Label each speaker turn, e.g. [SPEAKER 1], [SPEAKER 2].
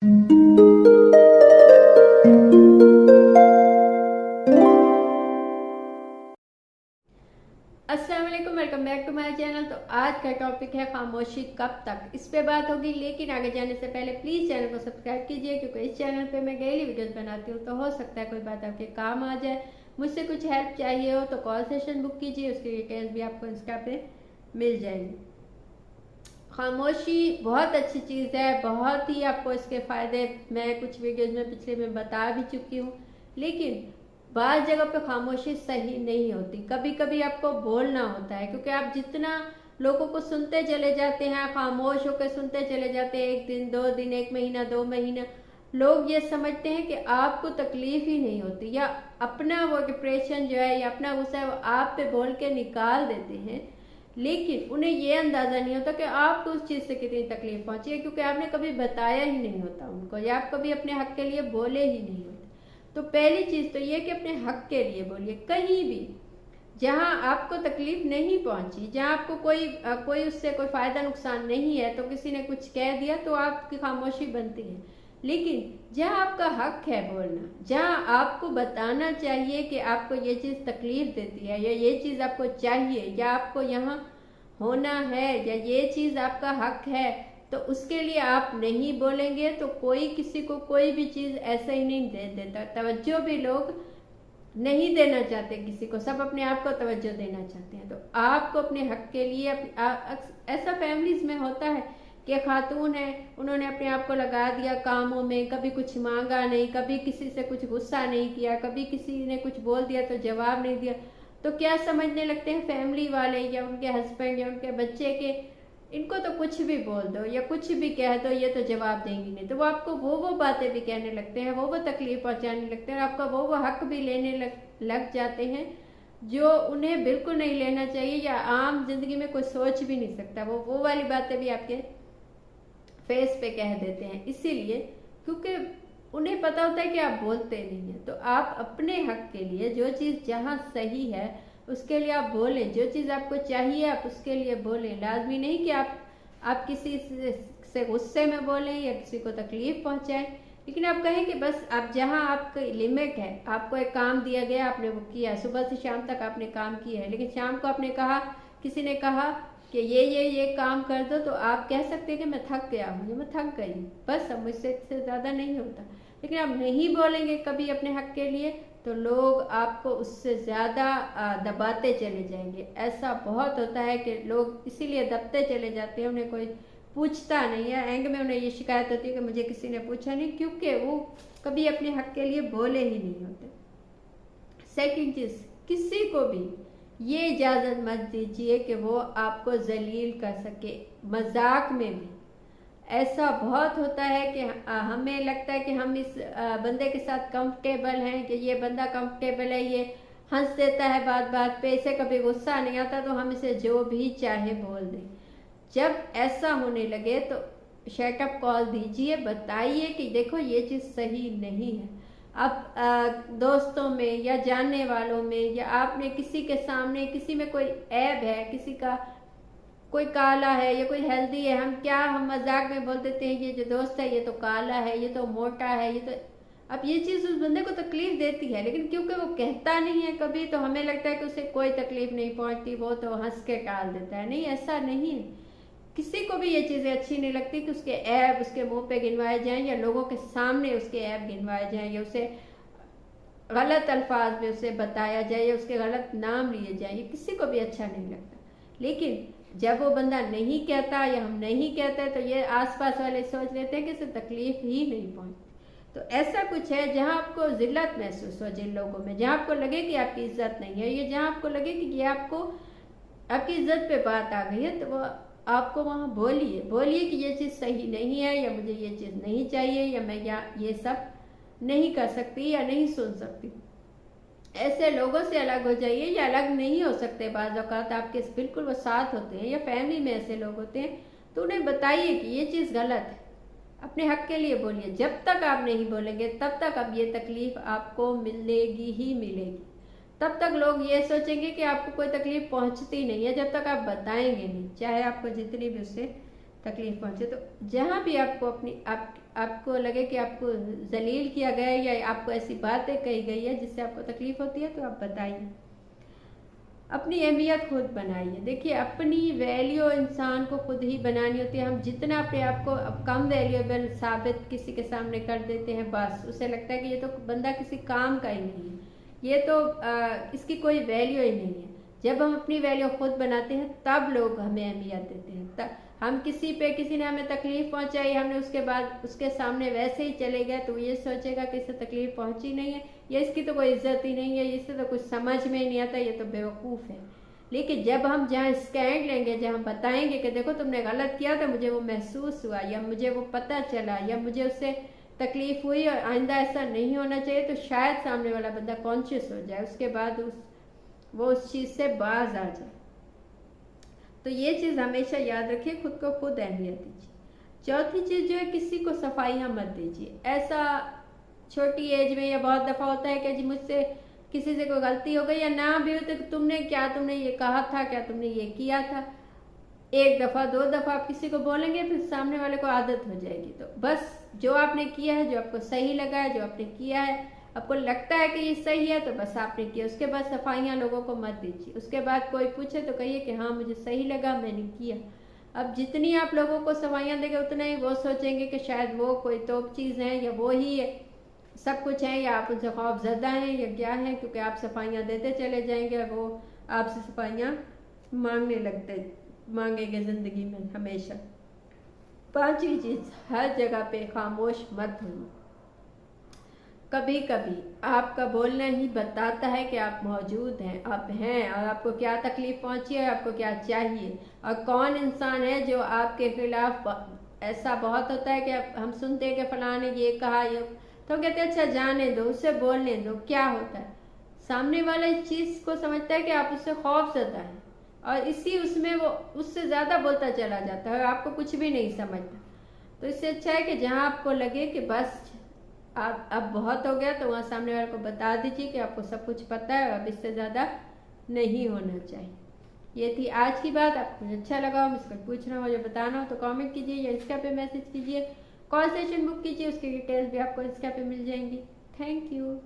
[SPEAKER 1] अस्सलाम वालेकुम, welcome back to my channel. तो आज का टॉपिक है खामोशी कब तक। इस पे बात होगी, लेकिन आगे जाने से पहले प्लीज़ चैनल को सब्सक्राइब कीजिए, क्योंकि इस चैनल पे मैं डेली वीडियोस बनाती हूँ। तो हो सकता है कोई बात आपके काम आ जाए, मुझसे कुछ हेल्प चाहिए हो तो कॉल सेशन बुक कीजिए, उसकी डिटेल्स भी आपको इंस्टा पे मिल जाएगी। खामोशी बहुत अच्छी चीज़ है, बहुत ही आपको इसके फ़ायदे मैं कुछ वीडियोज़ में पिछले में बता भी चुकी हूँ। लेकिन बाज़ जगह पे खामोशी सही नहीं होती, कभी कभी आपको बोलना होता है, क्योंकि आप जितना लोगों को सुनते चले जाते हैं, खामोश होकर सुनते चले जाते हैं, 1 दिन 2 दिन 1 महीना 2 महीना, लोग ये समझते हैं कि आपको तकलीफ ही नहीं होती, या अपना वो डिप्रेशन जो है या अपना गुस्सा है वो आप पे बोल के निकाल देते हैं। लेकिन उन्हें ये अंदाज़ा नहीं होता कि आपको उस चीज़ से कितनी तकलीफ पहुंची है, क्योंकि आपने कभी बताया ही नहीं होता उनको, या आप कभी अपने हक के लिए बोले ही नहीं होते। तो पहली चीज़ तो ये कि अपने हक के लिए बोलिए। कहीं भी जहां आपको तकलीफ नहीं पहुंची, जहां आपको कोई उससे कोई फ़ायदा नुकसान नहीं है, तो किसी ने कुछ कह दिया तो आपकी खामोशी बनती है। लेकिन जहां आपका हक है बोलना, जहां आपको बताना चाहिए कि आपको ये चीज़ तकलीफ देती है, या ये चीज़ आपको चाहिए, या आपको यहाँ होना है, या ये चीज़ आपका हक है, तो उसके लिए आप नहीं बोलेंगे तो कोई किसी को कोई भी चीज़ ऐसे ही नहीं दे देता। तवज्जो भी लोग नहीं देना चाहते किसी को, सब अपने आप को तवज्जो देना चाहते हैं। तो आपको अपने हक के लिए ऐसा फैमिलीज में होता है कि खातून है, उन्होंने अपने आप को लगा दिया कामों में, कभी कुछ मांगा नहीं, कभी किसी से कुछ गुस्सा नहीं किया, कभी किसी ने कुछ बोल दिया तो जवाब नहीं दिया, तो क्या समझने लगते हैं फैमिली वाले या उनके हस्बैंड या उनके बच्चे के, इनको तो कुछ भी बोल दो या कुछ भी कह दो, ये तो जवाब देंगी नहीं। तो वो आपको वो बातें भी कहने लगते हैं, वो तकलीफ पहुंचाने लगते हैं, और आपका वो हक भी लेने लग जाते हैं जो उन्हें बिल्कुल नहीं लेना चाहिए, या आम जिंदगी में कोई सोच भी नहीं सकता। वो वाली बातें भी आपके फेस पे कह देते हैं, इसीलिए क्योंकि उन्हें पता होता है कि आप बोलते नहीं हैं। तो आप अपने हक के लिए जो चीज़ जहाँ सही है उसके लिए आप बोलें, जो चीज़ आपको चाहिए आप उसके लिए बोलें। लाजमी नहीं कि आप किसी से गुस्से में बोलें या किसी को तकलीफ पहुंचाएं, लेकिन आप कहें कि बस आप जहां आपकी लिमिट है, आपको एक काम दिया गया, आपने वो किया, सुबह से शाम तक आपने काम किया है, लेकिन शाम को आपने कहा, किसी ने कहा कि ये काम कर दो, तो आप कह सकते हैं कि मैं थक गया हूँ, मैं थक गई, बस अब मुझसे ज़्यादा नहीं होता। लेकिन आप नहीं बोलेंगे कभी अपने हक के लिए, तो लोग आपको उससे ज़्यादा दबाते चले जाएंगे। ऐसा बहुत होता है कि लोग इसीलिए दबते चले जाते हैं, उन्हें कोई पूछता नहीं है। एंड में उन्हें ये शिकायत होती है कि मुझे किसी ने पूछा नहीं, क्योंकि वो कभी अपने हक के लिए बोले ही नहीं होते। सेकंड चीज़, किसी को भी ये इजाज़त मत दीजिए कि वो आपको जलील कर सके, मजाक में भी। ऐसा बहुत होता है कि हमें लगता है कि हम इस बंदे के साथ कंफर्टेबल हैं, कि ये बंदा कंफर्टेबल है, ये हंस देता है बात बात पे, इसे कभी गुस्सा नहीं आता, तो हम इसे जो भी चाहे बोल दें। जब ऐसा होने लगे तो शटअप कॉल दीजिए, बताइए कि देखो ये चीज़ सही नहीं है। आप दोस्तों में या जानने वालों में, या आपने किसी के सामने, किसी में कोई ऐब है, किसी का कोई काला है या कोई हेल्दी है, हम मजाक में बोल देते हैं ये जो दोस्त है ये तो काला है, ये तो मोटा है, ये तो, अब ये चीज़ उस बंदे को तकलीफ देती है, लेकिन क्योंकि वो कहता नहीं है कभी, तो हमें लगता है कि उसे कोई तकलीफ नहीं पहुंचती, वो तो हंस के टाल देता है। नहीं, ऐसा नहीं है। किसी को भी ये चीज़ें अच्छी नहीं लगती कि उसके ऐब उसके मुंह पे गिनवाए जाएं, या लोगों के सामने उसके ऐब गिनवाए जाएं, या उसे गलत अल्फाज में उसे बताया जाए, या उसके गलत नाम लिए जाए, ये किसी को भी अच्छा नहीं लगता। लेकिन जब वो बंदा नहीं कहता या हम नहीं कहते, तो ये आसपास वाले सोच लेते हैं कि इसे तकलीफ ही नहीं पहुंचती। तो ऐसा कुछ है जहां आपको जिल्लत महसूस हो, जिन लोगों में जहां आपको लगे कि आपकी इज्जत नहीं है, ये जहां आपको लगे कि ये आपकी इज्जत पे बात आ गई है, तो वो आपको वहाँ बोलिए कि ये चीज़ सही नहीं है, या मुझे ये चीज़ नहीं चाहिए, या मैं ये सब नहीं कर सकती या नहीं सुन सकती। ऐसे लोगों से अलग हो जाइए, या अलग नहीं हो सकते, बाज़ औक़ात आपके बिल्कुल वो साथ होते हैं, या फैमिली में ऐसे लोग होते हैं, तो उन्हें बताइए कि ये चीज़ गलत है, अपने हक के लिए बोलिए। जब तक आप नहीं बोलेंगे तब तक अब ये तकलीफ आपको मिलेगी ही मिलेगी, तब तक लोग ये सोचेंगे कि आपको कोई तकलीफ पहुंचती नहीं है, जब तक आप बताएंगे नहीं, चाहे आपको जितनी भी उससे तकलीफ पहुंचे। तो जहाँ भी आपको आपको लगे कि आपको जलील किया गया है या आपको ऐसी बातें कही गई है जिससे आपको तकलीफ होती है, तो आप बताइए। अपनी अहमियत खुद बनाइए। देखिए, अपनी वैल्यू इंसान को खुद ही बनानी होती है। हम जितना अपने आप को कम वैल्यूएबल साबित किसी के सामने कर देते हैं, बस उसे लगता है कि ये तो बंदा किसी काम का ही नहीं है, ये तो इसकी कोई वैल्यू ही नहीं है। जब हम अपनी वैल्यू खुद बनाते हैं तब लोग हमें अहमियत देते हैं। तब हम किसी ने हमें तकलीफ पहुंचाई, हमने उसके बाद उसके सामने वैसे ही चले गए, तो ये सोचेगा कि इससे तकलीफ पहुंची नहीं है, ये इसकी तो कोई इज्जत ही नहीं है, इससे तो कुछ समझ में ही नहीं आता, ये तो बेवकूफ़ है। लेकिन जब हम जहाँ स्टैंड लेंगे, जहाँ हम बताएंगे कि देखो तुमने गलत किया था, मुझे वो महसूस हुआ या मुझे वो पता चला या मुझे उससे तकलीफ हुई और आइंदा ऐसा नहीं होना चाहिए, तो शायद सामने वाला बंदा कॉन्शियस हो जाए, उसके बाद वो उस चीज़ से बाज आ जाए। तो ये चीज़ हमेशा याद रखिए, खुद को खुद अहमियत दीजिए। चौथी चीज़ जो है, किसी को सफाइयाँ मत दीजिए। ऐसा छोटी एज में या बहुत दफ़ा होता है कि जी मुझसे किसी से कोई गलती हो गई या ना भी हो तो तुमने ये कहा था, क्या तुमने ये किया था। एक दफ़ा 2 दफ़ा आप किसी को बोलेंगे, फिर सामने वाले को आदत हो जाएगी। तो बस जो आपने किया है, जो आपको सही लगा है, जो आपने किया है, आपको लगता है कि ये सही है, तो बस आपने किया। उसके बाद सफाइयाँ लोगों को मत दीजिए। उसके बाद कोई पूछे तो कहिए कि हाँ मुझे सही लगा, मैंने किया। अब जितनी आप लोगों को सफाइयाँ देंगे उतना ही वो सोचेंगे कि शायद वो कोई तोप चीज़ है या वो ही है सब कुछ है, या आप उनसे खौफजदा हैं या क्या है, क्योंकि आप सफाइयाँ देते चले जाएंगे, वो आपसे सफाइयाँ मांगेंगे ज़िंदगी में हमेशा। 5वीं चीज़, हर जगह पे खामोश मत होइए। कभी कभी आपका बोलना ही बताता है कि आप मौजूद हैं, आप हैं, और आपको क्या तकलीफ पहुंची है, आपको क्या चाहिए, और कौन इंसान है जो आपके खिलाफ। ऐसा बहुत होता है कि हम सुनते हैं कि फलां ने ये कहा, ये तो कहते हैं अच्छा जाने दो, उससे बोलने दो। क्या होता है, सामने वाला इस चीज़ को समझता है कि आप उससे खौफज़दा हैं, और उसमें वो उससे ज़्यादा बोलता चला जाता है और आपको कुछ भी नहीं समझता। तो इससे अच्छा है कि जहाँ आपको लगे कि बस आप अब बहुत हो गया, तो वहाँ सामने वाले को बता दीजिए कि आपको सब कुछ पता है और अब इससे ज़्यादा नहीं होना चाहिए। ये थी आज की बात। आपको अच्छा लगा हो, मुझसे पूछना हो या बताना हो तो कमेंट कीजिए या इंस्टा पे मैसेज कीजिए, कॉल सेशन बुक कीजिए, उसकी डिटेल्स भी आपको इंस्टा पे मिल जाएंगी। Thank you.